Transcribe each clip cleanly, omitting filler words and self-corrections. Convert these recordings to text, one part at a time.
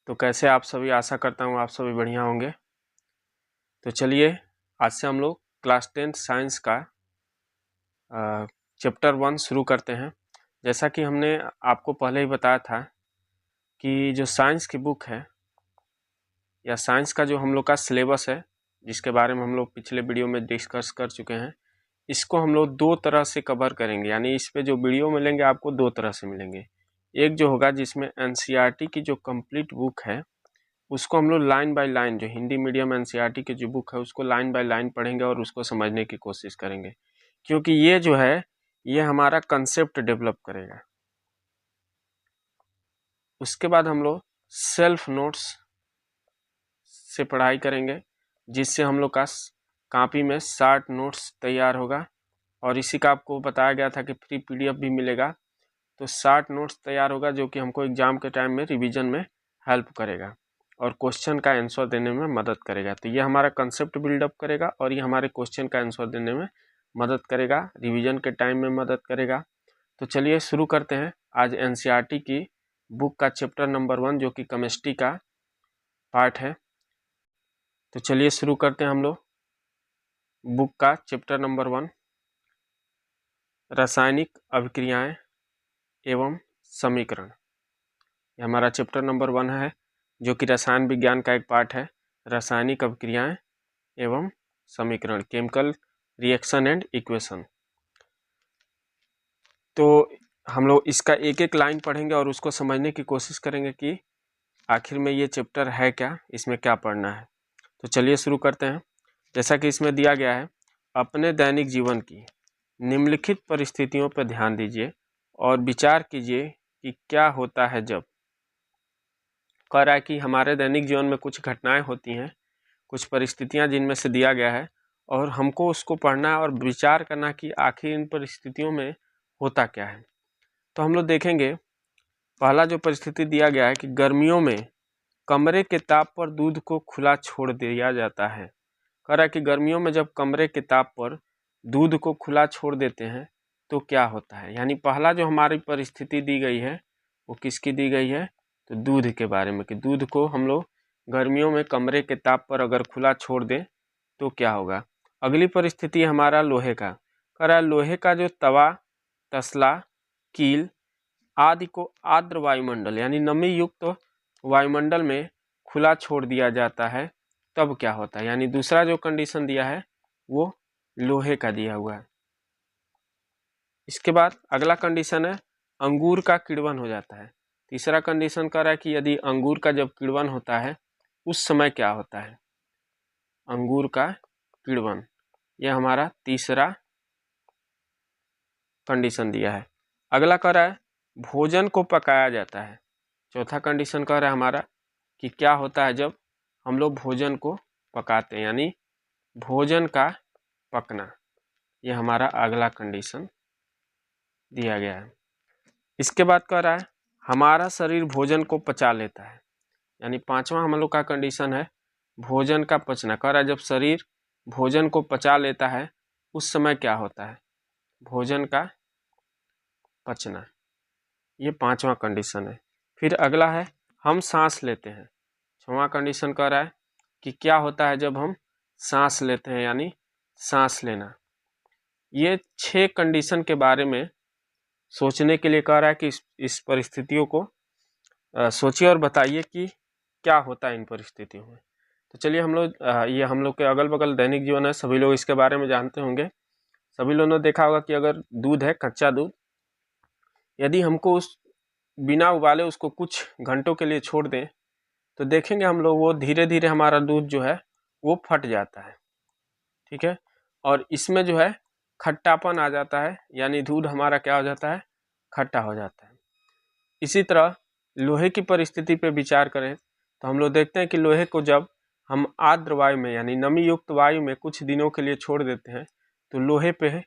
तो कैसे आप सभी, आशा करता हूँ आप सभी बढ़िया होंगे। तो चलिए आज से हम लोग क्लास 10 साइंस का चैप्टर 1 शुरू करते हैं। जैसा कि हमने आपको पहले ही बताया था कि जो साइंस की बुक है या साइंस का जो हम लोग का सिलेबस है, जिसके बारे में हम लोग पिछले वीडियो में डिस्कस कर चुके हैं, इसको हम लोग दो तरह से कवर करेंगे। यानी इस पे जो वीडियो मिलेंगे आपको दो तरह से मिलेंगे। एक जो होगा जिसमें एनसीईआरटी की जो कंप्लीट बुक है उसको हम लोग लाइन बाय लाइन, जो हिंदी मीडियम एनसीईआरटी की जो बुक है उसको लाइन बाय लाइन पढ़ेंगे और उसको समझने की कोशिश करेंगे, क्योंकि ये जो है ये हमारा कंसेप्ट डेवलप करेगा। उसके बाद हम लोग सेल्फ नोट्स से पढ़ाई करेंगे, जिससे हम लोग का कॉपी में 60 नोट्स तैयार होगा। और इसी का आपको बताया गया था कि फ्री पीडीएफ भी मिलेगा। तो 60 नोट्स तैयार होगा जो कि हमको एग्जाम के टाइम में रिवीजन में हेल्प करेगा और क्वेश्चन का आंसर देने में मदद करेगा। तो ये हमारा कंसेप्ट बिल्डअप करेगा और ये हमारे क्वेश्चन का आंसर देने में मदद करेगा, रिवीजन के टाइम में मदद करेगा। तो चलिए शुरू करते हैं आज एनसीईआरटी की बुक का चैप्टर नंबर 1 जो कि केमिस्ट्री का पार्ट है। तो चलिए शुरू करते हैं हम लोग बुक का चैप्टर नंबर 1, रासायनिक अभिक्रियाएं एवं समीकरण। ये हमारा चैप्टर नंबर 1 है जो कि रसायन विज्ञान का एक पार्ट है, रासायनिक अभिक्रियाएं एवं समीकरण, केमिकल रिएक्शन एंड इक्वेशन। तो हम लोग इसका एक एक लाइन पढ़ेंगे और उसको समझने की कोशिश करेंगे कि आखिर में ये चैप्टर है क्या, इसमें क्या पढ़ना है। तो चलिए शुरू करते हैं। जैसा कि इसमें दिया गया है, अपने दैनिक जीवन की निम्नलिखित परिस्थितियों पर ध्यान दीजिए और विचार कीजिए कि क्या होता है जब। कह रहा है कि हमारे दैनिक जीवन में कुछ घटनाएं होती हैं, कुछ परिस्थितियां जिनमें से दिया गया है और हमको उसको पढ़ना है और विचार करना कि आखिर इन परिस्थितियों में होता क्या है। तो हम लोग देखेंगे, पहला जो परिस्थिति दिया गया है कि गर्मियों में कमरे के ताप पर दूध को खुला छोड़ दिया जाता है। कह रहा है कि गर्मियों में जब कमरे के ताप पर दूध को खुला छोड़ देते हैं तो क्या होता है। यानी पहला जो हमारी परिस्थिति दी गई है वो किसकी दी गई है, तो दूध के बारे में, कि दूध को हम लोग गर्मियों में कमरे के ताप पर अगर खुला छोड़ दें तो क्या होगा। अगली परिस्थिति हमारा लोहे का। कह रहा है लोहे का जो तवा, तसला, कील आदि को आर्द्र वायुमंडल यानी नमी युक्त वायुमंडल में खुला छोड़ दिया जाता है, तब क्या होता है। यानी दूसरा जो कंडीशन दिया है वो लोहे का दिया हुआ है। इसके बाद अगला कंडीशन है अंगूर का किण्वन हो जाता है। तीसरा कंडीशन कह रहा है कि यदि अंगूर का जब किण्वन होता है उस समय क्या होता है, अंगूर का किण्वन। यह हमारा तीसरा कंडीशन दिया है। अगला कह रहा है भोजन को पकाया जाता है। चौथा कंडीशन कह रहा है हमारा कि क्या होता है जब हम लोग भोजन को पकाते हैं, यानी भोजन का पकना। यह हमारा अगला कंडीशन दिया गया है। इसके बाद कह रहा है हमारा शरीर भोजन को पचा लेता है। यानी पांचवा हम लोग का कंडीशन है भोजन का पचना। कह रहा है जब शरीर भोजन को पचा लेता है उस समय क्या होता है, भोजन का पचना। ये पांचवा कंडीशन है। फिर अगला है हम सांस लेते हैं। छठवां कंडीशन कह रहा है कि क्या होता है जब हम सांस लेते हैं, यानी सांस लेना। ये 6 कंडीशन के बारे में सोचने के लिए कह रहा है कि इस परिस्थितियों को सोचिए और बताइए कि क्या होता है इन परिस्थितियों में। तो चलिए हम लोग ये हम लोग के अगल बगल दैनिक जीवन है, सभी लोग इसके बारे में जानते होंगे। सभी लोगों ने देखा होगा कि अगर दूध है, कच्चा दूध, यदि हमको उस बिना उबाले उसको कुछ घंटों के लिए छोड़ दें तो देखेंगे हम लोग वो धीरे धीरे हमारा दूध जो है वो फट जाता है। ठीक है, और इसमें जो है खट्टापन आ जाता है, यानी दूध हमारा क्या हो जाता है, खट्टा हो जाता है। इसी तरह लोहे की परिस्थिति पे विचार करें तो हम लोग देखते हैं कि लोहे को जब हम आर्द्र वायु में यानी नमी युक्त वायु में कुछ दिनों के लिए छोड़ देते हैं तो लोहे पे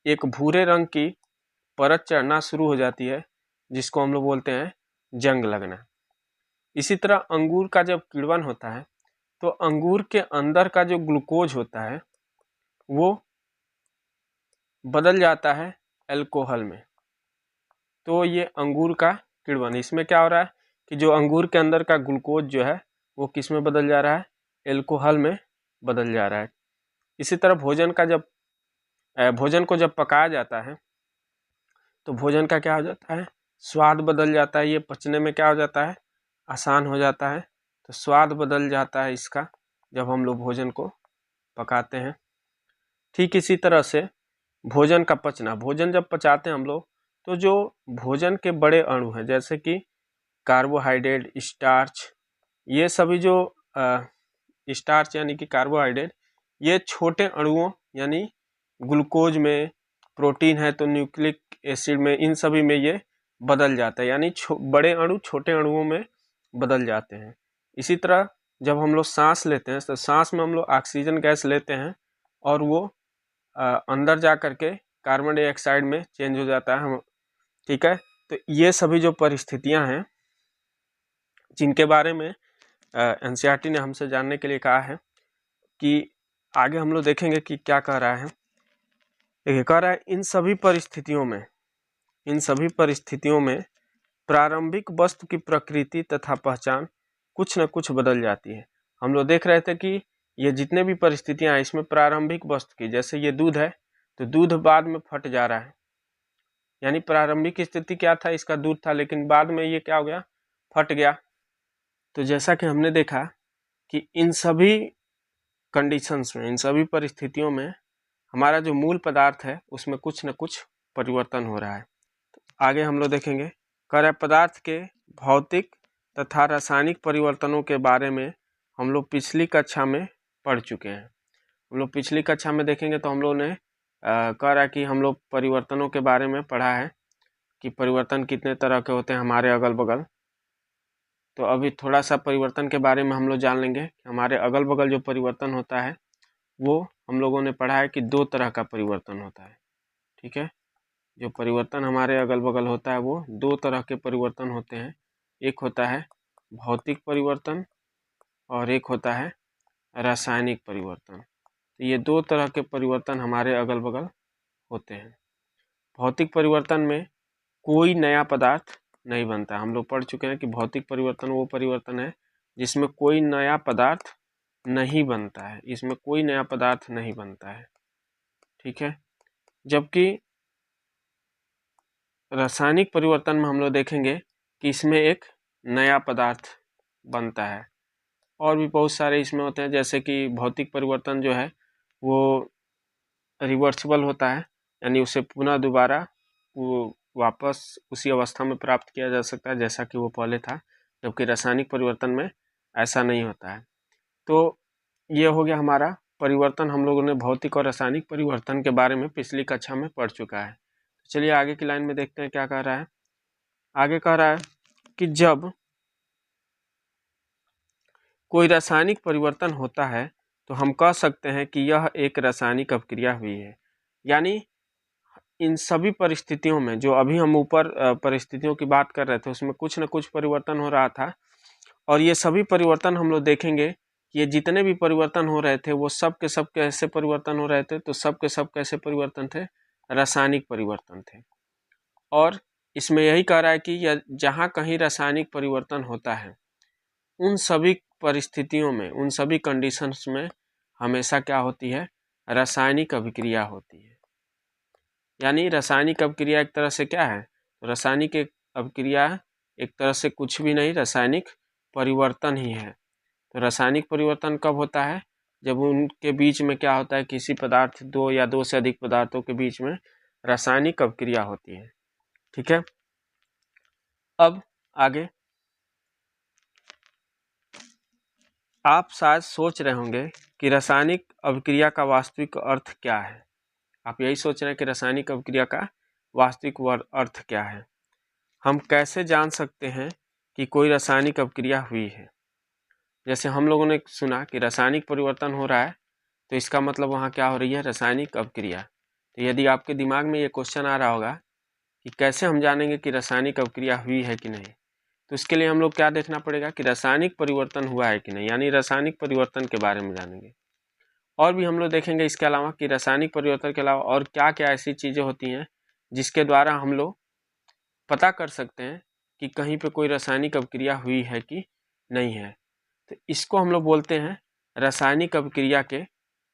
एक भूरे रंग की परत चढ़ना शुरू हो जाती है, जिसको हम लोग बोलते हैं जंग लगना। इसी तरह अंगूर का जब किण्वन होता है तो अंगूर के अंदर का जो ग्लूकोज होता है वो बदल जाता है अल्कोहल में। तो ये अंगूर का किण्वन, इसमें क्या हो रहा है कि जो अंगूर के अंदर का ग्लूकोज जो है वो किस में बदल जा रहा है, एल्कोहल में बदल जा रहा है। इसी तरह भोजन को जब पकाया जाता है तो भोजन का क्या हो जाता है, स्वाद बदल जाता है। ये पचने में क्या हो जाता है, आसान हो जाता है। तो स्वाद बदल जाता है इसका जब हम लोग भोजन को पकाते हैं। ठीक इसी तरह से भोजन का पचना, भोजन जब पचाते हैं हम लोग तो जो भोजन के बड़े अणु हैं जैसे कि कार्बोहाइड्रेट, स्टार्च, ये सभी जो स्टार्च यानी कि कार्बोहाइड्रेट, ये छोटे अणुओं यानी ग्लूकोज में, प्रोटीन है तो न्यूक्लिक एसिड में, इन सभी में ये बदल जाता है, यानी बड़े अणु छोटे अणुओं में बदल जाते हैं। इसी तरह जब हम लोग सांस लेते हैं तो सांस में हम लोग ऑक्सीजन गैस लेते हैं और वो अंदर जा करके कार्बन डाइऑक्साइड में चेंज हो जाता है हम, ठीक है। तो ये सभी जो परिस्थितियां हैं जिनके बारे में एनसीईआरटी ने हमसे जानने के लिए कहा है कि आगे हम लोग देखेंगे कि क्या कह रहा है। देखिए कह रहा है इन सभी परिस्थितियों में प्रारंभिक वस्तु की प्रकृति तथा पहचान कुछ न कुछ बदल जाती है। हम लोग देख रहे थे कि ये जितने भी परिस्थितियां हैं इसमें प्रारंभिक वस्तु की, जैसे ये दूध है तो दूध बाद में फट जा रहा है, यानी प्रारंभिक स्थिति क्या था, इसका दूध था, लेकिन बाद में ये क्या हो गया, फट गया। तो जैसा कि हमने देखा कि इन सभी कंडीशंस में, इन सभी परिस्थितियों में हमारा जो मूल पदार्थ है उसमें कुछ न कुछ परिवर्तन हो रहा है। तो आगे हम लोग देखेंगे। कह रहा है पदार्थ के भौतिक तथा रासायनिक परिवर्तनों के बारे में हम लोग पिछली कक्षा में पढ़ चुके हैं। हम लोग पिछली कक्षा में देखेंगे तो हम लोग ने कह रहा है कि हम लोग परिवर्तनों के बारे में पढ़ा है कि परिवर्तन कितने तरह के होते हैं हमारे अगल बगल। तो अभी थोड़ा सा परिवर्तन के बारे में हम लोग जान लेंगे। हमारे अगल बगल जो परिवर्तन होता है वो हम लोगों ने पढ़ा है कि 2 तरह का परिवर्तन होता है, ठीक है। जो परिवर्तन हमारे अगल बगल होता है वो 2 तरह के परिवर्तन होते हैं। एक होता है भौतिक परिवर्तन और एक होता है रासायनिक परिवर्तन। तो ये 2 तरह के परिवर्तन हमारे अगल बगल होते हैं। भौतिक परिवर्तन में कोई नया पदार्थ नहीं बनता। हम लोग पढ़ चुके हैं कि भौतिक परिवर्तन वो परिवर्तन है जिसमें कोई नया पदार्थ नहीं बनता है, इसमें कोई नया पदार्थ नहीं बनता है, ठीक है। जबकि रासायनिक परिवर्तन में हम लोग देखेंगे कि इसमें एक नया पदार्थ बनता है और भी बहुत सारे इसमें होते हैं। जैसे कि भौतिक परिवर्तन जो है वो रिवर्सिबल होता है, यानी उसे पुनः दोबारा वो वापस उसी अवस्था में प्राप्त किया जा सकता है जैसा कि वो पहले था, जबकि रासायनिक परिवर्तन में ऐसा नहीं होता है। तो ये हो गया हमारा परिवर्तन। हम लोगों ने भौतिक और रासायनिक परिवर्तन के बारे में पिछली कक्षा में पढ़ चुका है। चलिए आगे की लाइन में देखते हैं क्या कह रहा है। आगे कह रहा है कि जब कोई रासायनिक परिवर्तन होता है तो हम कह सकते हैं कि यह एक रासायनिक अभिक्रिया हुई है। यानी इन सभी परिस्थितियों में जो अभी हम ऊपर परिस्थितियों की बात कर रहे थे उसमें कुछ न कुछ परिवर्तन हो रहा था, और ये सभी परिवर्तन हम लोग देखेंगे कि ये जितने भी परिवर्तन हो रहे थे वो सब के सब कैसे परिवर्तन हो रहे थे, तो सब के सब कैसे परिवर्तन थे, रासायनिक परिवर्तन थे। और इसमें यही कह रहा है कि जहाँ कहीं रासायनिक परिवर्तन होता है उन सभी परिस्थितियों में, उन सभी कंडीशंस में हमेशा क्या होती है, रासायनिक अभिक्रिया होती है। यानी रासायनिक अभिक्रिया एक तरह से क्या है, रासायनिक अभिक्रिया एक तरह से कुछ भी नहीं, रासायनिक परिवर्तन ही है। तो रासायनिक परिवर्तन कब होता है, जब उनके बीच में क्या होता है, किसी पदार्थ, 2 या 2 से अधिक पदार्थों के बीच में रासायनिक अभिक्रिया होती है, ठीक है। अब आगे आप शायद सोच रहे होंगे कि रासायनिक अभिक्रिया का वास्तविक अर्थ क्या है। आप यही सोच रहे हैं कि रासायनिक अभिक्रिया का वास्तविक अर्थ क्या है। हम कैसे जान सकते हैं कि कोई रासायनिक अभिक्रिया हुई है। जैसे हम लोगों ने सुना कि रासायनिक परिवर्तन हो रहा है तो इसका मतलब वहाँ क्या हो रही है, रासायनिक अभिक्रिया। तो यदि आपके दिमाग में ये क्वेश्चन आ रहा होगा कि कैसे हम जानेंगे कि रासायनिक अभिक्रिया हुई है कि नहीं, तो इसके लिए हम लोग क्या देखना पड़ेगा कि रासायनिक परिवर्तन हुआ है कि नहीं, यानी रासायनिक परिवर्तन के बारे में जानेंगे। और भी हम लोग देखेंगे इसके अलावा कि रासायनिक परिवर्तन के अलावा और क्या क्या ऐसी चीज़ें होती हैं जिसके द्वारा हम लोग पता कर सकते हैं कि कहीं पे कोई रासायनिक अभिक्रिया हुई है कि नहीं है। तो इसको हम लोग बोलते हैं रासायनिक अभिक्रिया के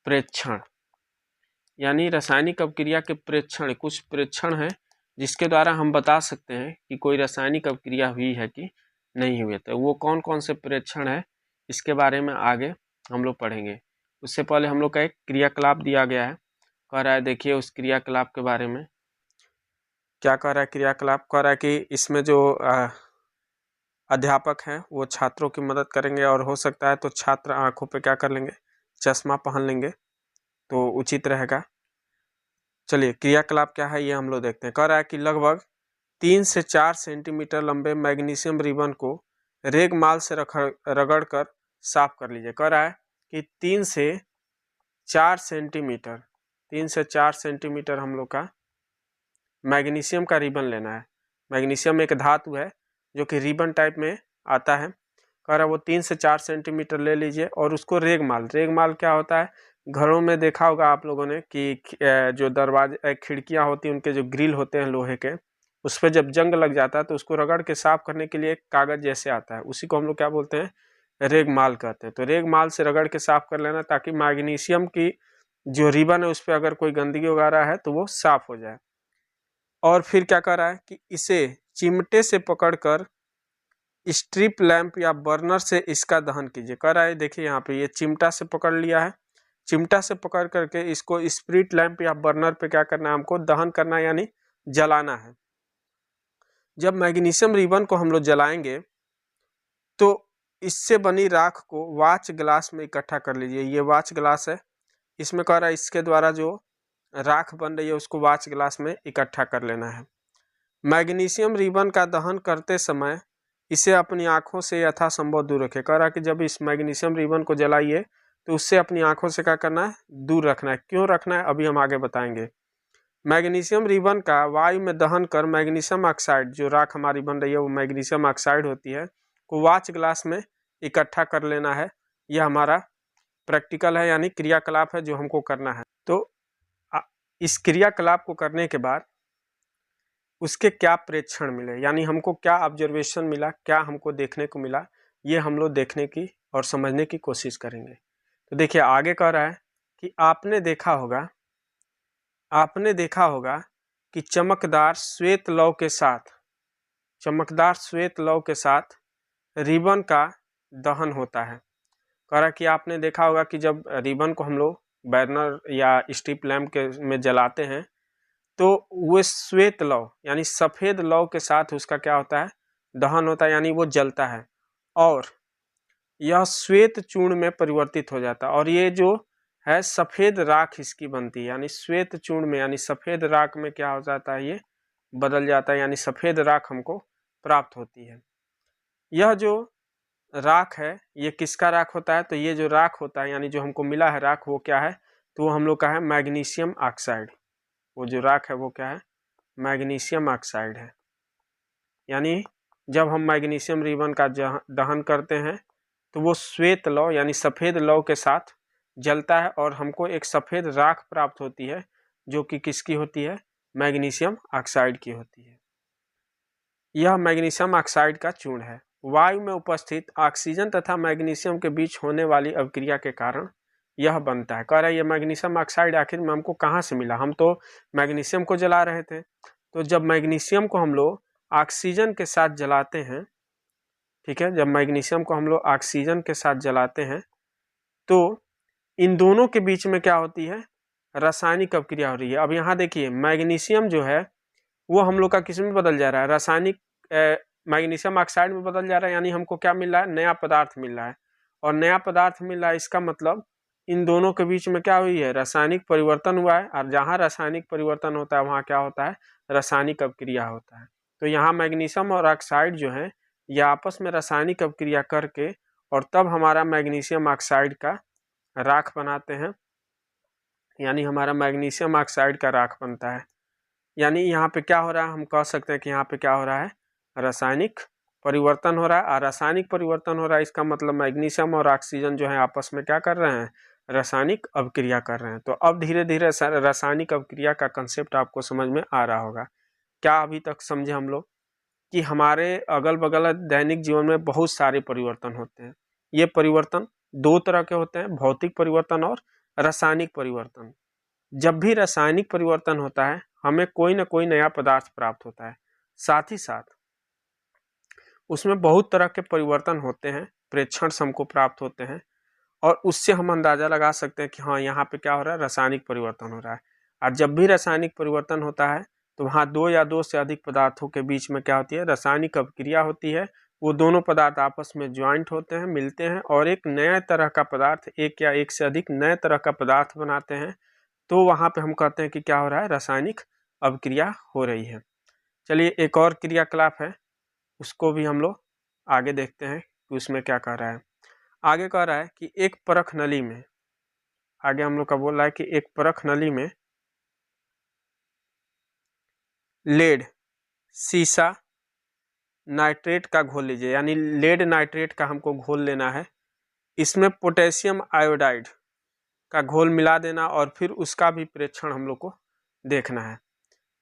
प्रेक्षण। यानी रासायनिक अभिक्रिया के प्रेक्षण, कुछ प्रेक्षण हैं जिसके द्वारा हम बता सकते हैं कि कोई रासायनिक अभिक्रिया हुई है कि नहीं हुई है। तो वो कौन कौन से प्रेक्षण है इसके बारे में आगे हम लोग पढ़ेंगे। उससे पहले हम लोग का एक क्रियाकलाप दिया गया है, कह रहा है देखिए उस क्रियाकलाप के बारे में क्या कह रहा है। क्रियाकलाप कह रहा है कि इसमें जो अध्यापक हैं वो छात्रों की मदद करेंगे और हो सकता है तो छात्र आंखों पे क्या कर लेंगे, चश्मा पहन लेंगे तो उचित रहेगा। चलिए क्रियाकलाप क्या है ये हम लोग देखते हैं। कह रहा है कि लगभग 3 से 4 सेंटीमीटर लंबे मैग्नीशियम रिबन को रेगमाल से रगड़ कर साफ कर लीजिए। कह रहा है कि 3 से 4 सेंटीमीटर हम लोग का मैग्नीशियम का रिबन लेना है। मैग्नीशियम एक धातु है जो कि रिबन टाइप में आता है। कह रहा है वो 3 से 4 सेंटीमीटर ले लीजिए और उसको रेगमाल क्या होता है, घरों में देखा होगा आप लोगों ने कि जो दरवाजे खिड़कियां होती हैं उनके जो ग्रिल होते हैं लोहे के, उस पर जब जंग लग जाता है तो उसको रगड़ के साफ करने के लिए एक कागज जैसे आता है, उसी को हम लोग क्या बोलते हैं, रेगमाल कहते हैं। तो रेगमाल से रगड़ के साफ कर लेना ताकि मैग्नीशियम की जो रिबन है उस पर अगर कोई गंदगी वगैरह है तो वो साफ हो जाए। और फिर क्या कर रहा है कि इसे चिमटे से पकड़कर स्ट्रिप लैंप या बर्नर से इसका दहन कीजिए। कह रहा है देखिए यहाँ पे ये चिमटा से पकड़ लिया है, चिमटा से पकड़ करके इसको स्प्रिट लैंप या बर्नर पे क्या करना है, हमको दहन करना है यानी जलाना है। जब मैग्नीशियम रिबन को हम लोग जलाएंगे तो इससे बनी राख को वाच ग्लास में इकट्ठा कर लीजिए। ये वाच ग्लास है, इसमें कह रहा है इसके द्वारा जो राख बन रही है उसको वाच ग्लास में इकट्ठा कर लेना है। मैग्नीशियम रिबन का दहन करते समय इसे अपनी आंखों से यथासंभव दूर रखें। कह रहा है कि जब इस मैग्नीशियम रिबन को जलाइए तो उससे अपनी आंखों से क्या करना है, दूर रखना है। क्यों रखना है अभी हम आगे बताएंगे। मैग्नीशियम रिबन का वायु में दहन कर मैग्नीशियम ऑक्साइड, जो राख हमारी बन रही है वो मैग्नीशियम ऑक्साइड होती है, को वाच ग्लास में इकट्ठा कर लेना है। यह हमारा प्रैक्टिकल है यानी क्रियाकलाप है जो हमको करना है। तो इस क्रियाकलाप को करने के बाद उसके क्या प्रेक्षण मिले, यानी हमको क्या ऑब्जर्वेशन मिला, क्या हमको देखने को मिला, ये हम लोग देखने की और समझने की कोशिश करेंगे। तो देखिए आगे कह रहा है कि आपने देखा होगा कि चमकदार श्वेत लौ के साथ रिबन का दहन होता है। कह रहा है कि आपने देखा होगा कि जब रिबन को हम लोग बर्नर या स्ट्रिप लैंप के में जलाते हैं तो वो श्वेत लौ यानी सफ़ेद लौ के साथ उसका क्या होता है, दहन होता है, यानी वो जलता है और यह श्वेत चूर्ण में परिवर्तित हो जाता है और ये जो है सफ़ेद राख इसकी बनती है। यानी श्वेत चूर्ण में यानी सफ़ेद राख में क्या हो जाता है, ये बदल जाता है, यानी सफ़ेद राख हमको प्राप्त होती है। यह जो राख है ये किसका राख होता है, तो ये जो राख होता है यानी जो हमको मिला है राख वो क्या है, तो वो हम लोग का है मैग्नीशियम ऑक्साइड। वो जो राख है वो क्या है, मैग्नीशियम ऑक्साइड है। यानी जब हम मैग्नीशियम रिबन का दहन करते हैं तो वो श्वेत लौ यानी सफ़ेद लौ के साथ जलता है और हमको एक सफ़ेद राख प्राप्त होती है जो कि किसकी होती है, मैग्नीशियम ऑक्साइड की होती है। यह मैग्नीशियम ऑक्साइड का चूर्ण है। वायु में उपस्थित ऑक्सीजन तथा मैग्नीशियम के बीच होने वाली अभिक्रिया के कारण यह बनता है। कह रहा है ये मैग्नीशियम ऑक्साइड आखिर में हमको कहाँ से मिला, हम तो मैग्नीशियम को जला रहे थे, तो जब मैग्नीशियम को हम लोग ऑक्सीजन के साथ जलाते हैं, ठीक है, जब मैग्नीशियम को हम लोग ऑक्सीजन के साथ जलाते हैं तो इन दोनों के बीच में क्या होती है, रासायनिक अभिक्रिया हो रही है। अब यहाँ देखिए मैग्नीशियम जो है वो हम लोग का किस में बदल जा रहा है, रासायनिक मैग्नीशियम ऑक्साइड में बदल जा रहा है, यानी हमको क्या मिल रहा है, नया पदार्थ मिल रहा है। और नया पदार्थ मिल रहा है इसका मतलब इन दोनों के बीच में क्या हुई है, रासायनिक परिवर्तन हुआ है। और जहाँ रासायनिक परिवर्तन होता है वहाँ क्या होता है, रासायनिक अभिक्रिया होता है। तो यहाँ मैग्नीशियम और ऑक्साइड जो है ये आपस में रासायनिक अभिक्रिया करके और तब हमारा मैग्नीशियम ऑक्साइड का राख बनाते हैं, यानी हमारा मैग्नीशियम ऑक्साइड का राख बनता है। यानी यहाँ पे क्या हो रहा है, हम कह सकते हैं कि यहाँ पे क्या हो रहा है, रासायनिक परिवर्तन हो रहा है। और रासायनिक परिवर्तन हो रहा है इसका मतलब मैग्नीशियम और ऑक्सीजन जो है आपस में क्या कर रहे हैं, रासायनिक अभिक्रिया कर रहे हैं। तो अब धीरे धीरे रासायनिक अभिक्रिया का कंसेप्ट आपको समझ में आ रहा होगा। क्या अभी तक समझे हम लोग कि हमारे अगल बगल दैनिक जीवन में बहुत सारे परिवर्तन होते हैं। ये परिवर्तन दो तरह के होते हैं, भौतिक परिवर्तन और रासायनिक परिवर्तन। जब भी रासायनिक परिवर्तन होता है हमें कोई ना कोई नया पदार्थ प्राप्त होता है, साथ ही साथ उसमें बहुत तरह के परिवर्तन होते हैं, प्रेक्षण से हमको प्राप्त होते हैं और उससे हम अंदाजा लगा सकते हैं कि हाँ यहाँ पे क्या हो रहा है, रासायनिक परिवर्तन हो रहा है। और जब भी रासायनिक परिवर्तन होता है तो वहाँ दो या दो से अधिक पदार्थों के बीच में क्या होती है, रासायनिक अभिक्रिया होती है। वो दोनों पदार्थ आपस में ज्वाइंट होते हैं, मिलते हैं और एक नया तरह का पदार्थ, एक या एक से अधिक नए तरह का पदार्थ बनाते हैं। तो वहाँ पे हम कहते हैं कि क्या हो रहा है, रासायनिक अभिक्रिया हो रही है। चलिए एक और क्रियाकलाप है, उसको भी हम लोग आगे देखते हैं कि उसमें क्या कह रहा है। आगे कह रहा है कि एक परख नली में, आगे हम लोग का बोल रहा है कि एक परख नली में लेड सीसा नाइट्रेट का घोल लीजिए, यानी लेड नाइट्रेट का हमको घोल लेना है। इसमें पोटेशियम आयोडाइड का घोल मिला देना और फिर उसका भी प्रेक्षण हम लोग को देखना है।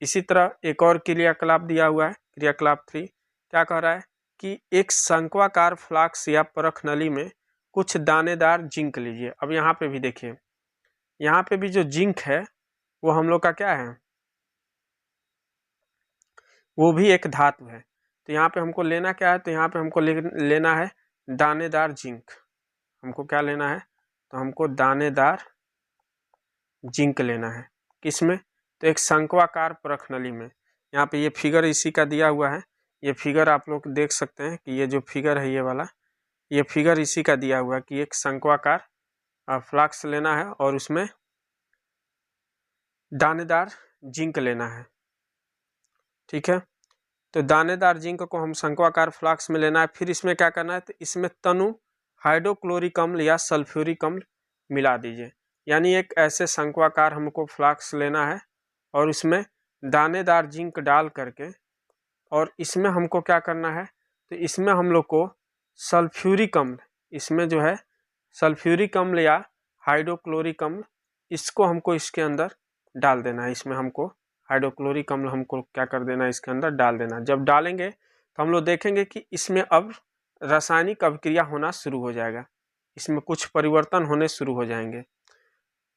इसी तरह एक और क्रियाकलाप दिया हुआ है, क्रियाकलाप 3 क्या कह रहा है कि एक शंक्वाकार फ्लास्क या परख नली में कुछ दानेदार जिंक लीजिए। अब यहाँ पे भी देखिए, यहाँ पे भी जो जिंक है वो हम लोग का क्या है, वो भी एक धातु है। तो यहाँ पे हमको लेना क्या है, तो यहाँ पे हमको लेना है दानेदार जिंक। हमको क्या लेना है, तो हमको दानेदार जिंक लेना है। किसमें, तो एक शंक्वाकार परख नली में। यहाँ पे ये फिगर इसी का दिया हुआ है, ये फिगर आप लोग देख सकते हैं कि ये जो फिगर है ये वाला, ये फिगर इसी का दिया हुआ है कि एक शंक्वाकार फ्लास्क लेना है और उसमें दानेदार जिंक लेना है। ठीक है, तो दानेदार जिंक को हम शंक्वाकार फ्लास्क में लेना है। फिर इसमें क्या करना है, तो इसमें तनु हाइड्रोक्लोरिक अम्ल या सल्फ्यूरिक अम्ल मिला दीजिए। यानी एक ऐसे शंक्वाकार हमको फ्लास्क लेना है और उसमें दानेदार जिंक डाल करके, और इसमें हमको क्या करना है, तो इसमें हम लोग को सल्फ्यूरिक अम्ल, इसमें जो है सल्फ्यूरिक अम्ल या हाइड्रोक्लोरिक अम्ल, इसको हमको इसके अंदर डाल देना है। इसमें हमको हाइड्रोक्लोरिक अम्ल हमको क्या कर देना है, इसके अंदर डाल देना। जब डालेंगे तो हम लोग देखेंगे कि इसमें अब रासायनिक अभिक्रिया होना शुरू हो जाएगा, इसमें कुछ परिवर्तन होने शुरू हो जाएंगे।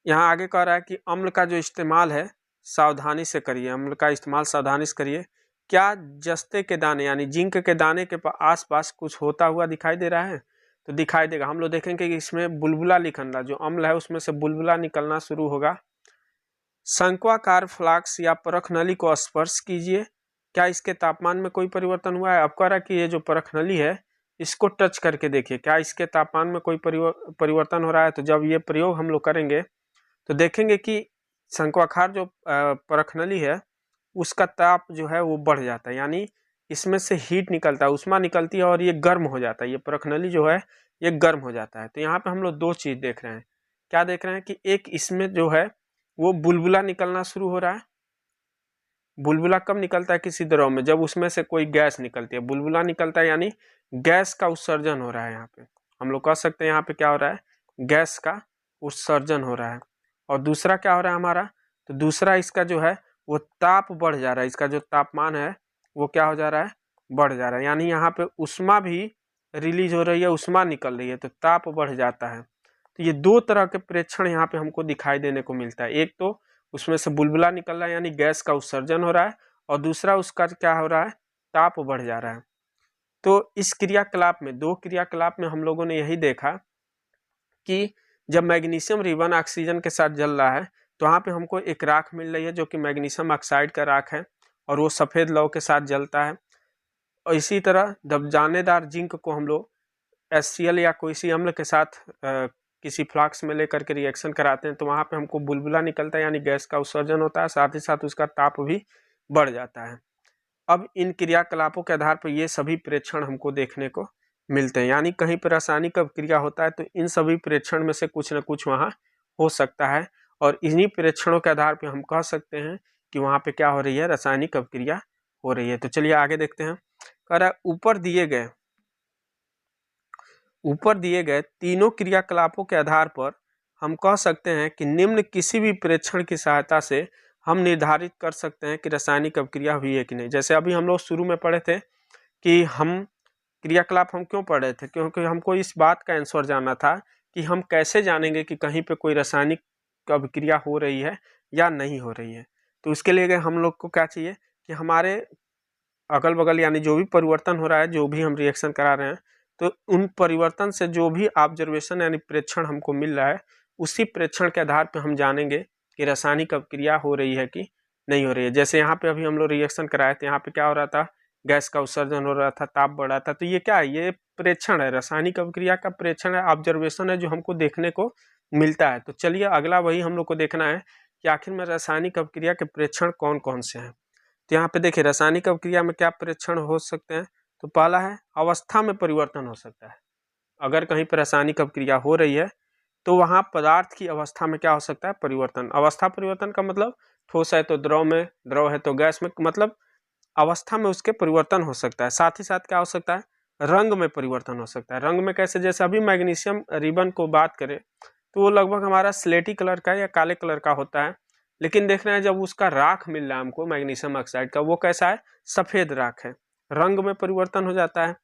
यहाँ आगे कह रहा है कि अम्ल का जो इस्तेमाल है सावधानी से करिए, अम्ल का इस्तेमाल सावधानी से करिए। क्या जस्ते के दाने यानी जिंक के दाने के आसपास कुछ होता हुआ दिखाई दे रहा है, तो दिखाई देगा। हम लोग देखेंगे कि इसमें बुलबुला निकलना, जो अम्ल है उसमें से बुलबुला निकलना शुरू होगा। शंक्वाकार फ्लास्क या परख नली को स्पर्श कीजिए, क्या इसके तापमान में कोई परिवर्तन हुआ है। अब कह रहा है कि ये जो परख नली है इसको टच करके देखिए, क्या इसके तापमान में कोई परिवर्तन हो रहा है। तो जब ये प्रयोग हम लोग करेंगे तो देखेंगे कि शंक्वाकार जो परख नली है उसका ताप जो है वो बढ़ जाता है, यानी इसमें से हीट निकलता है, उष्मा निकलती है और ये गर्म हो जाता है। ये परख नली जो है ये गर्म हो जाता है। तो यहाँ पे हम लोग दो चीज़ देख रहे हैं। क्या देख रहे हैं कि एक इसमें जो है वो बुलबुला निकलना शुरू हो रहा है। बुलबुला कब निकलता है, किसी द्रव में, जब उसमें से कोई गैस निकलती है, बुलबुला निकलता है, यानी गैस का उत्सर्जन हो रहा है। यहाँ पे हम लोग कह सकते हैं यहाँ पे क्या हो रहा है, गैस का उत्सर्जन हो रहा है। और दूसरा क्या हो रहा है हमारा, तो दूसरा इसका जो है वो ताप बढ़ जा रहा है, इसका जो तापमान है वो क्या हो जा रहा है, बढ़ जा रहा है। यानी यहाँ पे उष्मा भी रिलीज हो रही है, उष्मा निकल रही है, तो ताप बढ़ जाता है। तो ये दो तरह के प्रेक्षण यहाँ पे हमको दिखाई देने को मिलता है। एक तो उसमें से बुलबुला निकल रहा है यानी गैस का उत्सर्जन हो रहा है, और दूसरा उसका क्या हो रहा है, ताप बढ़ जा रहा है। तो इस क्रियाकलाप में, दो क्रियाकलाप में हम लोगों ने यही देखा कि जब मैग्नीशियम रिबन ऑक्सीजन के साथ जल रहा है तो वहाँ पे हमको एक राख मिल रही है जो कि मैग्नीशियम ऑक्साइड का राख है और वो सफ़ेद लौ के साथ जलता है। और इसी तरह जब दानेदार जिंक को हम लोग HCl या कोई सी अम्ल के साथ किसी फ्लास्क में लेकर के रिएक्शन कराते हैं तो वहाँ पे हमको बुलबुला निकलता है, यानी गैस का उत्सर्जन होता है, साथ ही साथ उसका ताप भी बढ़ जाता है। अब इन क्रियाकलापों के आधार पर ये सभी प्रेक्षण हमको देखने को मिलते हैं, यानी कहीं पर रासायनिक अभिक्रिया होता है तो इन सभी प्रेक्षण में से कुछ न कुछ वहाँ हो सकता है, और इन्हीं प्रेक्षणों के आधार पर हम कह सकते हैं कि वहाँ पे क्या हो रही है, रासायनिक अभिक्रिया हो रही है। तो चलिए आगे देखते हैं। कह रहा है ऊपर दिए गए तीनों क्रियाकलापों के आधार पर हम कह सकते हैं कि निम्न किसी भी प्रेक्षण की सहायता से हम निर्धारित कर सकते हैं कि रासायनिक अभिक्रिया हुई है कि नहीं। जैसे अभी हम लोग शुरू में पढ़े थे कि हम क्रियाकलाप हम क्यों पढ़ रहे थे, क्योंकि हमको इस बात का आंसर जानना था कि हम कैसे जानेंगे कि कहीं पे कोई रासायनिक अभिक्रिया हो रही है या नहीं हो रही है। तो उसके लिए हम लोग को क्या चाहिए कि हमारे अगल बगल यानी जो भी परिवर्तन हो रहा है, जो भी हम रिएक्शन करा रहे हैं, तो उन परिवर्तन से जो भी ऑब्जर्वेशन यानी प्रेक्षण हमको मिल रहा है, उसी प्रेक्षण के आधार पर हम जानेंगे कि रासायनिक अभिक्रिया हो रही है कि नहीं हो रही है। जैसे यहाँ पे अभी हम लोग रिएक्शन कराए थे, यहाँ पे क्या हो रहा था, गैस का उत्सर्जन हो रहा था, ताप बढ़ रहा था। तो ये क्या है, ये प्रेक्षण है, रासायनिक अभिक्रिया का प्रेक्षण है, ऑब्जर्वेशन है जो हमको देखने को मिलता है। तो चलिए अगला वही हम लोग को देखना है कि आखिर में रासायनिक अभिक्रिया के प्रेक्षण कौन कौन से हैं। तो यहाँ पे देखिए रासायनिक अभिक्रिया में क्या प्रेक्षण हो सकते हैं। तो पहला है अवस्था में परिवर्तन हो सकता है। अगर कहीं पर रासायनिक अभिक्रिया हो रही है तो वहाँ पदार्थ की अवस्था में क्या हो सकता है, परिवर्तन। अवस्था परिवर्तन का मतलब ठोस है तो द्रव में, द्रव है तो गैस में, मतलब अवस्था में उसके परिवर्तन हो सकता है। साथ ही साथ क्या हो सकता है, रंग में परिवर्तन हो सकता है। रंग में कैसे, जैसे अभी मैग्नीशियम रिबन को बात करें तो वो लगभग हमारा स्लेटी कलर का या काले कलर का होता है, लेकिन देख रहे हैं जब उसका राख मिल रहा है हमको मैग्नीशियम ऑक्साइड का, वो कैसा है, सफेद राख है, रंग में परिवर्तन हो जाता है।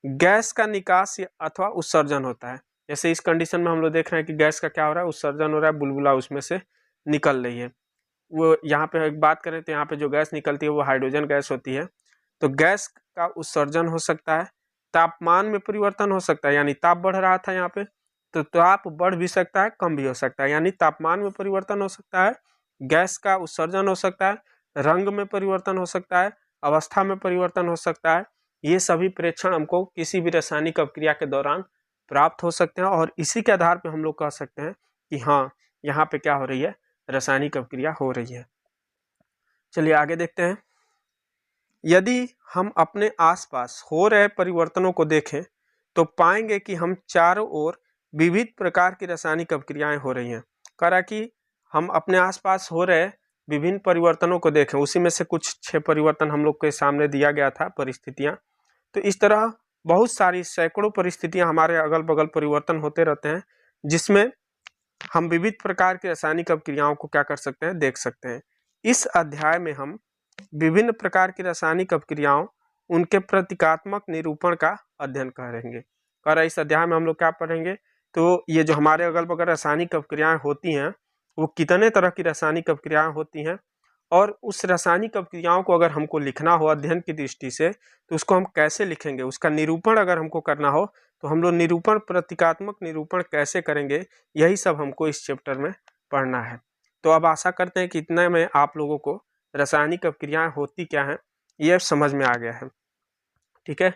गैस का निकास अथवा उत्सर्जन होता है। जैसे इस कंडीशन में हम लोग देख रहे हैं कि गैस का क्या हो रहा है, उत्सर्जन हो रहा है, बुलबुला उसमें से निकल रही है। वो यहाँ पे एक बात करें तो यहाँ पे जो गैस निकलती है वो हाइड्रोजन गैस होती है। तो गैस का उत्सर्जन हो सकता है। तापमान में परिवर्तन हो सकता है, यानी ताप बढ़ रहा था यहाँ पे, तो ताप बढ़ भी सकता है, कम भी हो सकता है, यानी तापमान में परिवर्तन हो सकता है, गैस का उत्सर्जन हो सकता है, रंग में परिवर्तन हो सकता है, अवस्था में परिवर्तन हो सकता है। ये सभी प्रेक्षण हमको किसी भी रासायनिक अभिक्रिया के दौरान प्राप्त हो सकते हैं और इसी के आधार पर हम लोग कह सकते हैं कि हाँ, यहाँ पे क्या हो रही है, रासायनिक अभिक्रिया हो रही है। चलिए आगे देखते हैं। यदि हम अपने आसपास हो रहे परिवर्तनों को देखें तो पाएंगे कि हम चारों ओर विविध प्रकार की रासायनिक अभिक्रियाएं हो रही हैं। कह रहा कि हम अपने आसपास हो रहे विभिन्न परिवर्तनों को देखें, उसी में से कुछ 6 परिवर्तन हम लोग के सामने दिया गया था, परिस्थितियां। तो इस तरह बहुत सारी सैकड़ों परिस्थितियां हमारे अगल बगल परिवर्तन होते रहते हैं, जिसमें हम विविध प्रकार की रासायनिक अभिक्रियाओं को क्या कर सकते हैं, देख सकते हैं। इस अध्याय में हम विभिन्न प्रकार की रासायनिक अभिक्रियाओं, उनके प्रतीकात्मक निरूपण का अध्ययन करेंगे। और इस अध्याय में हम लोग क्या पढ़ेंगे, तो ये जो हमारे अगल बगल रासायनिक अभिक्रियाएं होती हैं, वो कितने तरह की रासायनिक अभिक्रियाएं होती हैं, और उस रासायनिक अभिक्रियाओं को अगर हमको लिखना हो अध्ययन की दृष्टि से तो उसको हम कैसे लिखेंगे, उसका निरूपण अगर हमको करना हो तो हम लोग निरूपण, प्रतीकात्मक निरूपण कैसे करेंगे, यही सब हमको इस चैप्टर में पढ़ना है। तो अब आशा करते हैं कि इतने में आप लोगों को रासायनिक अभिक्रियाएं होती क्या हैं ये समझ में आ गया है। ठीक है,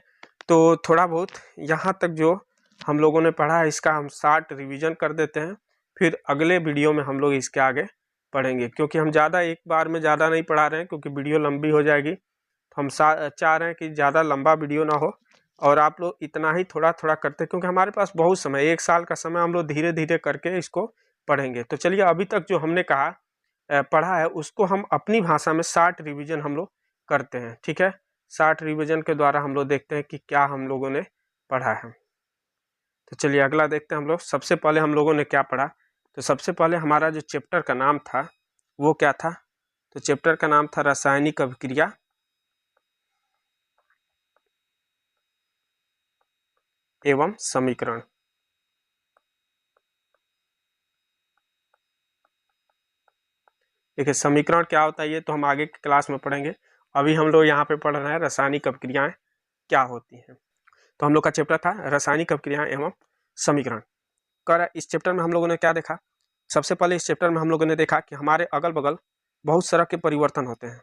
तो थोड़ा बहुत यहाँ तक जो हम लोगों ने पढ़ा है इसका हम शॉर्ट रिवीजन कर देते हैं, फिर अगले वीडियो में हम लोग इसके आगे पढ़ेंगे, क्योंकि हम ज़्यादा एक बार में ज़्यादा नहीं पढ़ा रहे हैं, क्योंकि वीडियो लंबी हो जाएगी। तो हम चाह रहे हैं कि ज़्यादा लंबा वीडियो ना हो और आप लोग इतना ही थोड़ा थोड़ा करते, क्योंकि हमारे पास बहुत समय, 1 साल का समय, हम लोग धीरे धीरे करके इसको पढ़ेंगे। तो चलिए अभी तक जो हमने कहा पढ़ा है उसको हम अपनी भाषा में शॉर्ट रिवीजन हम लोग करते हैं। ठीक है, शॉर्ट रिवीजन के द्वारा हम लोग देखते हैं कि क्या हम लोगों ने पढ़ा है। तो चलिए अगला देखते हैं हम लोग। सबसे पहले हम लोगों ने क्या पढ़ा, तो सबसे पहले हमारा जो चैप्टर का नाम था वो क्या था, तो चैप्टर का नाम था रासायनिक अभिक्रिया एवं समीकरण। देखिए समीकरण क्या होता है ये तो हम आगे की क्लास में पढ़ेंगे, अभी हम लोग यहाँ पे पढ़ रहे हैं रासायनिक अभिक्रियाएं क्या होती हैं। तो हम लोग का चैप्टर था रासायनिक अभिक्रियाएं एवं समीकरण। कर इस चैप्टर में हम लोगों ने क्या देखा, सबसे पहले इस चैप्टर में हम लोगों ने देखा कि हमारे अगल बगल बहुत तरह के परिवर्तन होते हैं,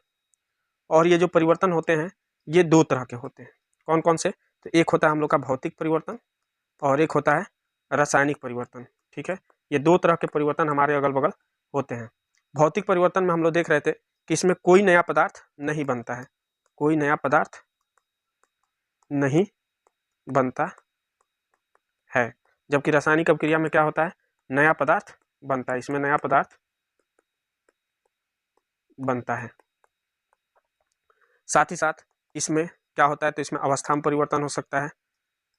और ये जो परिवर्तन होते हैं ये 2 तरह के होते हैं। कौन कौन से, तो एक होता है हम लोग का भौतिक परिवर्तन और एक होता है रासायनिक परिवर्तन। ठीक है, ये 2 तरह के परिवर्तन हमारे अगल बगल होते हैं। भौतिक परिवर्तन में हम लोग देख रहे थे कि इसमें कोई नया पदार्थ नहीं बनता है, कोई नया पदार्थ नहीं बनता है, जबकि रासायनिक अभिक्रिया में क्या होता है, नया पदार्थ बनता है, इसमें नया पदार्थ बनता है। साथ ही साथ इसमें क्या होता है, तो इसमें अवस्था में परिवर्तन हो सकता है,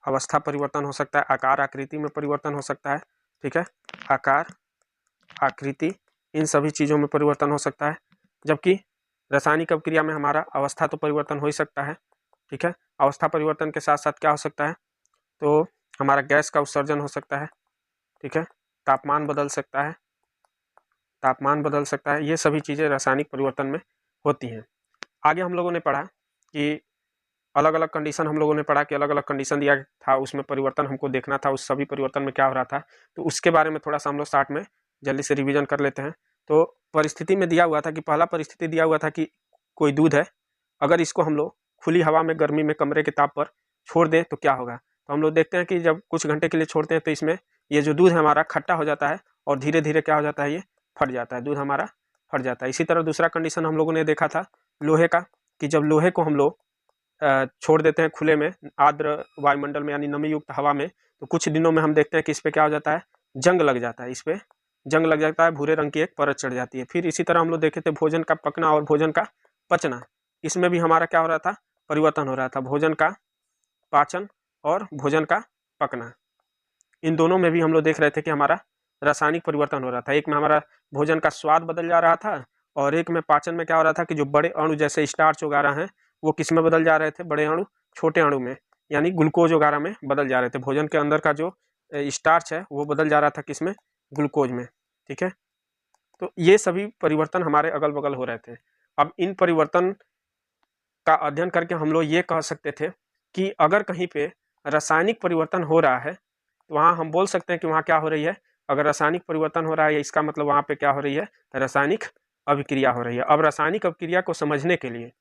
अवस्था परिवर्तन हो सकता है, आकार आकृति में परिवर्तन हो सकता है। ठीक है, आकार आकृति इन सभी चीज़ों में परिवर्तन हो सकता है, जबकि रासायनिक अभिक्रिया में हमारा अवस्था तो परिवर्तन हो ही सकता है। ठीक है। अवस्था परिवर्तन के साथ साथ क्या हो सकता है, तो हमारा गैस का उत्सर्जन हो सकता है, ठीक है, तापमान बदल सकता है, ये सभी चीज़ें रासायनिक परिवर्तन में होती हैं। आगे हम लोगों ने पढ़ा कि अलग अलग कंडीशन, हम लोगों ने पढ़ा कि अलग अलग कंडीशन दिया था, उसमें परिवर्तन हमको देखना था, उस सभी परिवर्तन में क्या हो रहा था, तो उसके बारे में थोड़ा सा हम लोग स्टार्ट में जल्दी से रिवीजन कर लेते हैं। तो परिस्थिति में दिया हुआ था कि पहला परिस्थिति दिया हुआ था कि कोई दूध है, अगर इसको हम लोग खुली हवा में गर्मी में कमरे के ताप पर छोड़ दें तो क्या होगा। तो हम लोग देखते हैं कि जब कुछ घंटे के लिए छोड़ते हैं तो इसमें ये जो दूध है हमारा खट्टा हो जाता है और धीरे धीरे क्या हो जाता है, ये फट जाता है, दूध हमारा फट जाता है। इसी तरह दूसरा कंडीशन हम लोगों ने देखा था लोहे का, कि जब लोहे को हम लोग छोड़ देते हैं खुले में आर्द्र वायुमंडल में यानी नमी युक्त हवा में, तो कुछ दिनों में हम देखते हैं कि इस पर क्या हो जाता है, जंग लग जाता है, इस पर जंग लग जाता है, भूरे रंग की एक परत चढ़ जाती है। फिर इसी तरह हम लोग देखे थे भोजन का पकना और भोजन का पचना, इसमें भी हमारा क्या हो रहा था, परिवर्तन हो रहा था, भोजन का पाचन और भोजन का पकना, इन दोनों में भी हम लोग देख रहे थे कि हमारा रासायनिक परिवर्तन हो रहा था। एक में हमारा भोजन का स्वाद बदल जा रहा था और एक में पाचन में क्या हो रहा था कि जो बड़े अणु जैसे स्टार्च वगैरह हैं वो किस में बदल जा रहे थे, बड़े अणु छोटे अणु में यानी ग्लूकोज वगैरह में बदल जा रहे थे। भोजन के अंदर का जो स्टार्च है वो बदल जा रहा था किस में, ग्लूकोज में, ठीक है। तो ये सभी परिवर्तन हमारे अगल बगल हो रहे थे। अब इन परिवर्तन का अध्ययन करके हम लोग ये कह सकते थे कि अगर कहीं पे रासायनिक परिवर्तन हो रहा है तो वहाँ हम बोल सकते हैं कि वहाँ क्या हो रही है, अगर रासायनिक परिवर्तन हो रहा है इसका मतलब वहाँ पे क्या हो रही है, रासायनिक अभिक्रिया हो रही है। अब रासायनिक अभिक्रिया को समझने के लिए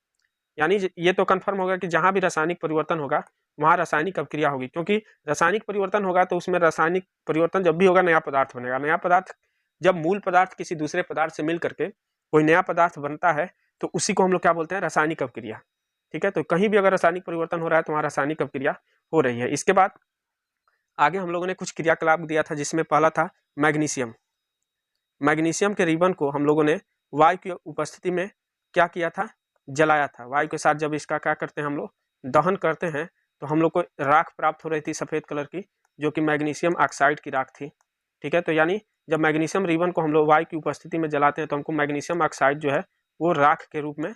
यानी ये तो कन्फर्म होगा कि जहाँ भी रासायनिक परिवर्तन होगा वहाँ रासायनिक अभिक्रिया होगी, क्योंकि रासायनिक परिवर्तन होगा तो उसमें रासायनिक परिवर्तन जब भी होगा नया पदार्थ बनेगा। नया पदार्थ जब मूल पदार्थ किसी दूसरे पदार्थ से मिल करके कोई नया पदार्थ बनता है तो उसी को हम लोग क्या बोलते हैं, रासायनिक अभिक्रिया, ठीक है। तो कहीं भी अगर रासायनिक परिवर्तन हो रहा है तो वहाँ रासायनिक अभिक्रिया हो रही है। इसके बाद आगे हम लोगों ने कुछ क्रियाकलाप दिया था जिसमें पहला था मैग्नीशियम। मैग्नीशियम के रिबन को हम लोगों ने वायु की उपस्थिति में क्या किया था, जलाया था। वायु के साथ जब इसका क्या करते हैं हम लोग, दहन करते हैं तो हम लोग को राख प्राप्त हो रही थी सफ़ेद कलर की, जो कि मैग्नीशियम ऑक्साइड की राख थी, ठीक है। तो यानी जब मैग्नीशियम रिबन को हम लोग वायु की उपस्थिति में जलाते हैं तो हमको मैग्नीशियम ऑक्साइड जो है वो राख के रूप में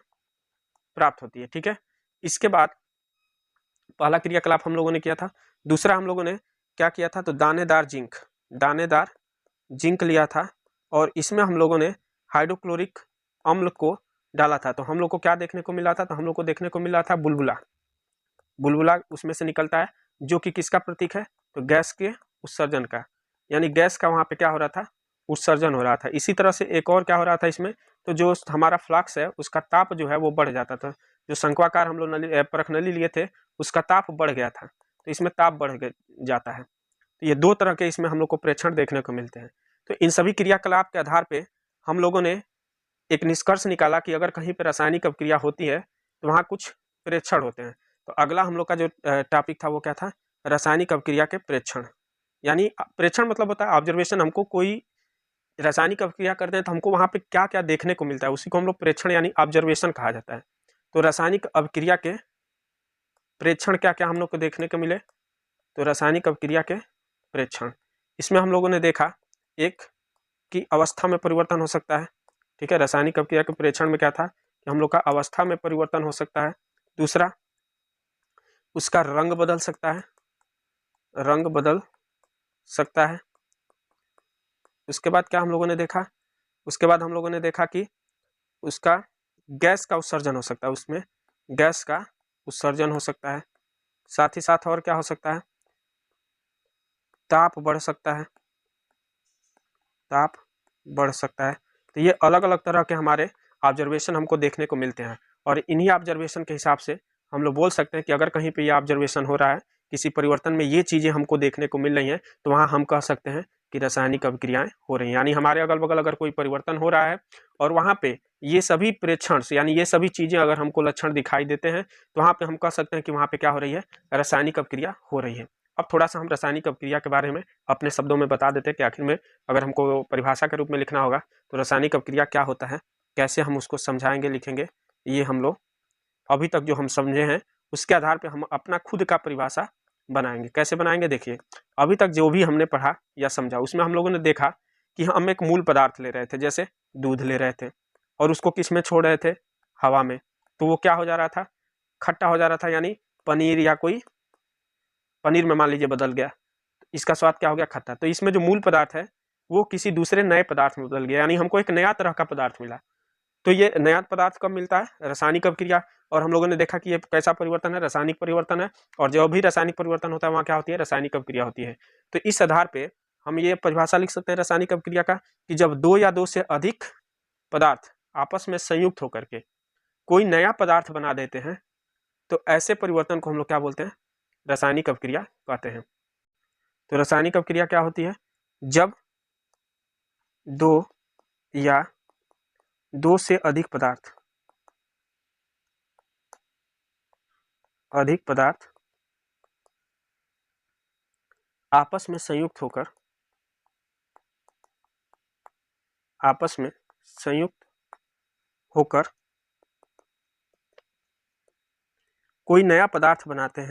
प्राप्त होती है, ठीक है। इसके बाद पहला क्रियाकलाप हम लोगों ने किया था। दूसरा हम लोगों ने क्या किया था, तो दानेदार जिंक लिया था और इसमें हम लोगों ने हाइड्रोक्लोरिक अम्ल को डाला था। तो हम लोग को क्या देखने को मिला था, तो हम लोग को देखने को मिला था बुलबुला उसमें से निकलता है, जो कि किसका प्रतीक है, तो गैस के उत्सर्जन का, यानी गैस का वहाँ पे क्या हो रहा था, उत्सर्जन हो रहा था। इसी तरह से एक और क्या हो रहा था इसमें, तो जो हमारा फ्लक्स है उसका ताप जो है वो बढ़ जाता था। जो शंक्वाकार हम लोग परख नली लिए थे उसका ताप बढ़ गया था, तो इसमें ताप बढ़ जाता है। तो ये दो तरह के इसमें हम लोग को प्रेक्षण देखने को मिलते हैं। तो इन सभी क्रियाकलाप के आधार पे हम लोगों ने एक निष्कर्ष निकाला कि अगर कहीं पर रासायनिक अभिक्रिया होती है तो वहाँ कुछ प्रेक्षण होते हैं। तो अगला हम लोग का जो टॉपिक था वो क्या था, रासायनिक अभिक्रिया के प्रेक्षण। यानी प्रेक्षण मतलब होता है ऑब्जर्वेशन, हमको कोई रासायनिक अभिक्रिया करते हैं तो हमको वहाँ पे क्या क्या देखने को मिलता है उसी को हम लोग प्रेक्षण यानी ऑब्जर्वेशन कहा जाता है। तो रासायनिक अभिक्रिया के प्रेक्षण क्या क्या हम लोग को देखने को मिले, तो रासायनिक अभिक्रिया के प्रेक्षण, इसमें हम लोगों ने देखा एक कि अवस्था में परिवर्तन हो सकता है, ठीक है। रासायनिक अभिक्रिया के प्रेक्षण में क्या था कि हम लोग का अवस्था में परिवर्तन हो सकता है। दूसरा उसका रंग बदल सकता है, उसके बाद क्या हम लोगों ने देखा, उसके बाद हम लोगों ने देखा कि उसका गैस का उत्सर्जन हो सकता है, उसमें गैस का उत्सर्जन हो सकता है। साथ ही साथ और क्या हो सकता है, ताप बढ़ सकता है। तो ये अलग अलग तरह के हमारे ऑब्जर्वेशन हमको देखने को मिलते हैं और इन्हीं ऑब्जर्वेशन के हिसाब से हम लोग बोल सकते हैं कि अगर कहीं पे ये ऑब्जर्वेशन हो रहा है, किसी परिवर्तन में ये चीज़ें हमको देखने को मिल रही हैं, तो वहाँ हम कह सकते हैं कि रासायनिक अभिक्रियाएं हो रही हैं। यानी हमारे अगल बगल अगर कोई परिवर्तन हो रहा है और वहाँ पे ये सभी प्रेक्षण यानी ये सभी चीज़ें अगर हमको लक्षण दिखाई देते हैं तो वहाँ पे हम कह सकते हैं कि वहाँ पे क्या हो रही है, रासायनिक अभिक्रिया हो रही है। अब थोड़ा सा हम रासायनिक अभिक्रिया के बारे में अपने शब्दों में बता देते हैं कि आखिर में अगर हमको परिभाषा के रूप में लिखना होगा तो रासायनिक अभिक्रिया क्या होता है, कैसे हम उसको समझाएंगे लिखेंगे, ये हम लोग अभी तक जो हम समझे हैं उसके आधार पर हम अपना खुद का परिभाषा बनाएंगे। कैसे बनाएंगे, देखिए अभी तक जो भी हमने पढ़ा या समझा उसमें हम लोगों ने देखा कि हम एक मूल पदार्थ ले रहे थे, जैसे दूध ले रहे थे और उसको किस में छोड़ रहे थे, हवा में, तो वो क्या हो जा रहा था, खट्टा हो जा रहा था, यानी पनीर या कोई पनीर में मान लीजिए बदल गया, इसका स्वाद क्या हो गया, खट्टा। तो इसमें जो मूल पदार्थ है वो किसी दूसरे नए पदार्थ में बदल गया, यानी हमको एक नया तरह का पदार्थ मिला। तो ये नया पदार्थ कब मिलता है, रासायनिक अभिक्रिया। और हम लोगों ने देखा कि ये कैसा परिवर्तन है, रासायनिक परिवर्तन है। और जो भी रासायनिक परिवर्तन होता है वहाँ क्या होती है, रासायनिक अभिक्रिया होती है। तो इस आधार पे हम ये परिभाषा लिख सकते हैं रासायनिक अभिक्रिया का, कि जब दो या दो से अधिक पदार्थ आपस में संयुक्त होकर के कोई नया पदार्थ बना देते हैं, तो ऐसे परिवर्तन को हम लोग क्या बोलते हैं, रासायनिक अभिक्रिया कहते हैं। तो रासायनिक अभिक्रिया क्या होती है, जब दो या दो से अधिक पदार्थ आपस में संयुक्त होकर कोई नया पदार्थ बनाते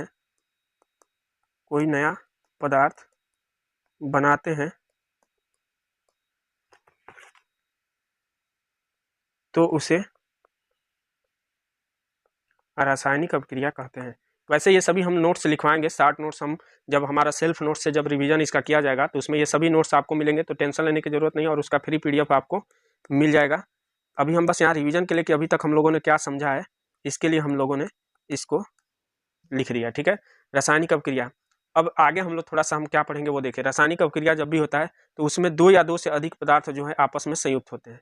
हैं, तो उसे रासायनिक अभिक्रिया कहते हैं। वैसे ये सभी हम नोट्स लिखवाएंगे, 60 नोट्स हम जब हमारा सेल्फ नोट्स से जब रिवीजन इसका किया जाएगा तो उसमें ये सभी नोट्स आपको मिलेंगे, तो टेंशन लेने की जरूरत नहीं है, और उसका फ्री PDF आपको मिल जाएगा। अभी हम बस यहाँ रिवीजन के लिए कि अभी तक हम लोगों ने क्या समझा है, इसके लिए हम लोगों ने इसको लिख दिया, ठीक है। रासायनिक अभिक्रिया, अब आगे हम लोग थोड़ा सा हम क्या पढ़ेंगे वो देखें। रासायनिक अभिक्रिया जब भी होता है तो उसमें दो या दो से अधिक पदार्थ जो है आपस में संयुक्त होते हैं।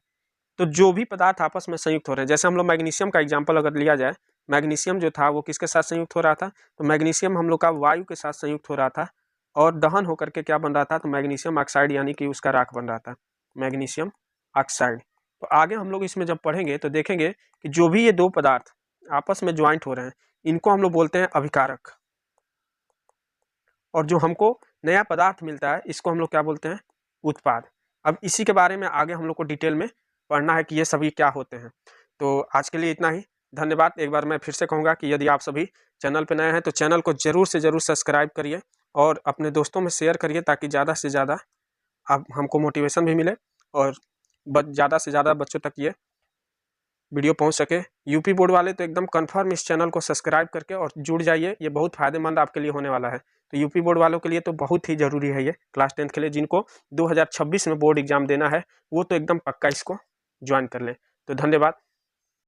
तो जो भी पदार्थ आपस में संयुक्त हो रहे हैं, जैसे हम लोग मैग्नीशियम का एग्जाम्पल अगर लिया जाए, मैग्नीशियम जो था वो किसके साथ संयुक्त हो रहा था, तो मैग्नीशियम हम लोग का वायु के साथ संयुक्त हो रहा था, और दहन होकर के क्या बन रहा था, तो मैग्नीशियम ऑक्साइड यानी कि उसका राख बन रहा था, मैग्नीशियम ऑक्साइड। तो आगे हम लोग इसमें जब पढ़ेंगे तो देखेंगे कि जो भी ये दो पदार्थ आपस में ज्वाइंट हो रहे हैं, इनको हम लोग बोलते हैं अभिकारक, और जो हमको नया पदार्थ मिलता है इसको हम लोग क्या बोलते हैं, उत्पाद। अब इसी के बारे में आगे हम लोग को डिटेल में पढ़ना है कि ये सभी क्या होते हैं। तो आज के लिए इतना ही, धन्यवाद। एक बार मैं फिर से कहूँगा कि यदि आप सभी चैनल पर नए हैं तो चैनल को जरूर से जरूर सब्सक्राइब करिए और अपने दोस्तों में शेयर करिए, ताकि ज़्यादा से ज़्यादा आप हमको मोटिवेशन भी मिले और ज़्यादा से ज़्यादा बच्चों तक ये वीडियो पहुंच सके। यूपी बोर्ड वाले तो एकदम कंफर्म इस चैनल को सब्सक्राइब करके और जुड़ जाइए, ये बहुत फ़ायदेमंद आपके लिए होने वाला है। तो यूपी बोर्ड वालों के लिए तो बहुत ही ज़रूरी है ये, क्लास 10 के लिए जिनको 2026 में बोर्ड एग्जाम देना है वो तो एकदम पक्का इसको ज्वाइन कर लें। तो धन्यवाद।